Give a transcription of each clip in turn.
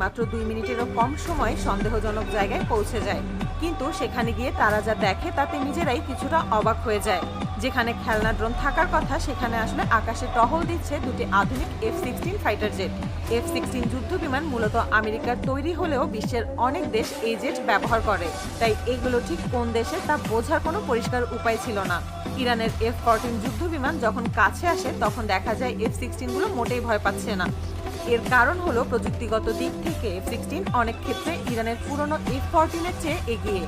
মাত্র 2 মিনিটেরও কম সময়ে সন্দেহজনক জায়গায় পৌঁছে যায়। কিন্তু সেখানে গিয়ে তারা যা দেখে তাতে নিজেরাই কিছুটা অবাক হয়ে যায়। যেখানে খেলনা ড্রোন থাকার কথা সেখানে আসলে আকাশে টহল দিচ্ছে দুটি আধুনিক F-16 ফাইটার জেট। F-16 যুদ্ধ বিমান মূলত আমেরিকার তৈরি হলেও বিশ্বের অনেক দেশ এই জেট ব্যবহার করে, তাই এগুলো ঠিক কোন দেশে তা বোঝার কোনো পরিষ্কার উপায় ছিল না। ইরানের F-14 যুদ্ধ বিমান যখন কাছে আসে তখন দেখা যায় F-16 গুলো মোটেই ভয় পাচ্ছে না। এর কারণ হলো প্রযুক্তিগত দিক থেকে F-16 অনেক ক্ষেত্রে ইরানের পুরনো F-14 এর চেয়ে এগিয়ে।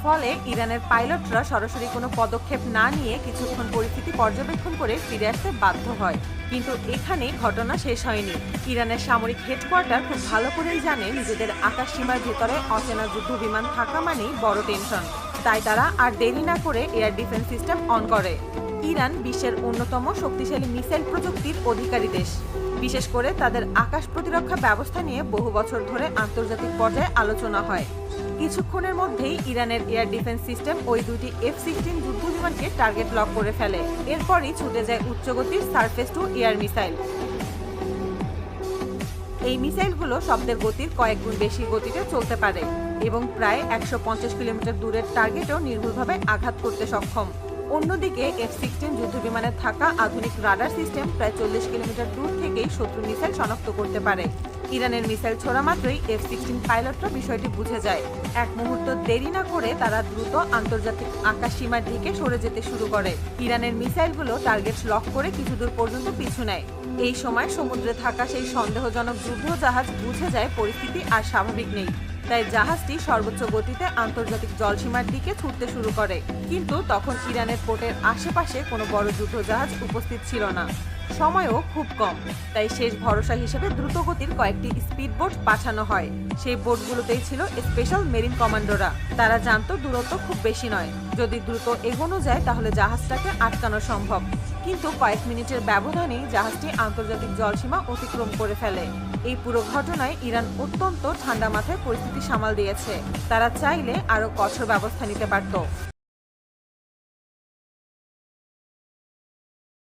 ফলে ইরানের পাইলটরা সরাসরি কোনো পদক্ষেপ না নিয়ে কিছুক্ষণ পরিস্থিতি পর্যবেক্ষণ করে ফিরে আসতে বাধ্য হয়। কিন্তু এখানেই ঘটনা শেষ হয়নি। ইরানের সামরিক হেডকোয়ার্টার খুব ভালো করেই জানে নিজেদের আকাশ সীমার ভেতরে অচেনা যুদ্ধ বিমান থাকা মানেই বড় টেনশন। তাই তারা আর দেরি না করে এয়ার ডিফেন্স সিস্টেম অন করে। ইরান বিশ্বের অন্যতম শক্তিশালী মিসাইল প্রযুক্তির অধিকারী দেশ। বিশেষ করে তাদের আকাশ প্রতিরক্ষা ব্যবস্থা নিয়ে বহু বছর ধরে আন্তর্জাতিক পর্যায়ে আলোচনা হয়। কিছুক্ষণের মধ্যেই ইরানের এয়ার ডিফেন্স সিস্টেম ওই দুটি F-16 যুদ্ধ বিমানকে টার্গেট লক করে ফেলে। এরপরই ছুটে যায় উচ্চগতির সারফেস টু এয়ার মিসাইল। এই মিসাইলগুলো শব্দের গতির কয়েক গুণ বেশি গতিতে চলতে পারে এবং প্রায় 150 কিলোমিটার দূরের টার্গেটও নির্ভুলভাবে আঘাত করতে সক্ষম। অন্যদিকে F-16 যুদ্ধ বিমানে থাকা আধুনিক রাডার সিস্টেম প্রায় 40 কিলোমিটার দূর থেকেই শত্রু মিসাইল শনাক্ত করতে পারে। ইরানের মিসাইল ছোড়া মাত্রই F-16 পাইলটরা বিষয়টি বুঝে যায়। এক মুহূর্ত দেরি না করে তারা দ্রুত আন্তর্জাতিক আকাশ সীমার দিকে সরে যেতে শুরু করে। ইরানের মিসাইলগুলো টার্গেট লক করে কিছু দূর পর্যন্ত পিছু নেয়। এই সময় সমুদ্রে থাকা সেই সন্দেহজনক যুদ্ধ জাহাজ বুঝে যায় পরিস্থিতি আর স্বাভাবিক নেই। তাই জাহাজটি সর্বোচ্চ গতিতে আন্তর্জাতিক জলসীমার দিকে ছুটতে শুরু করে। কিন্তু তখন ইরানের পোর্টের আশেপাশে কোনো বড় যুদ্ধ জাহাজ উপস্থিত ছিল না। সময়ও খুব কম, তাই শেষ ভরসা হিসেবে দ্রুতগতির কয়েকটি স্পিড বোট পাঠানো হয়। সেই বোটগুলোতেই ছিল স্পেশাল মেরিন কমান্ডোরা। তারা জানতো দূরত্ব খুব বেশি নয়, যদি দ্রুত এগোনো যায় তাহলে জাহাজটাকে আটকানো সম্ভব। কিন্তু কয়েক মিনিটের ব্যবধানেই জাহাজটি আন্তর্জাতিক জলসীমা অতিক্রম করে ফেলে। এই পুরো ঘটনায় ইরান অত্যন্ত ঠান্ডা মাথায় পরিস্থিতি সামাল দিয়েছে। তারা চাইলে আরো কঠোর ব্যবস্থা নিতে পারত।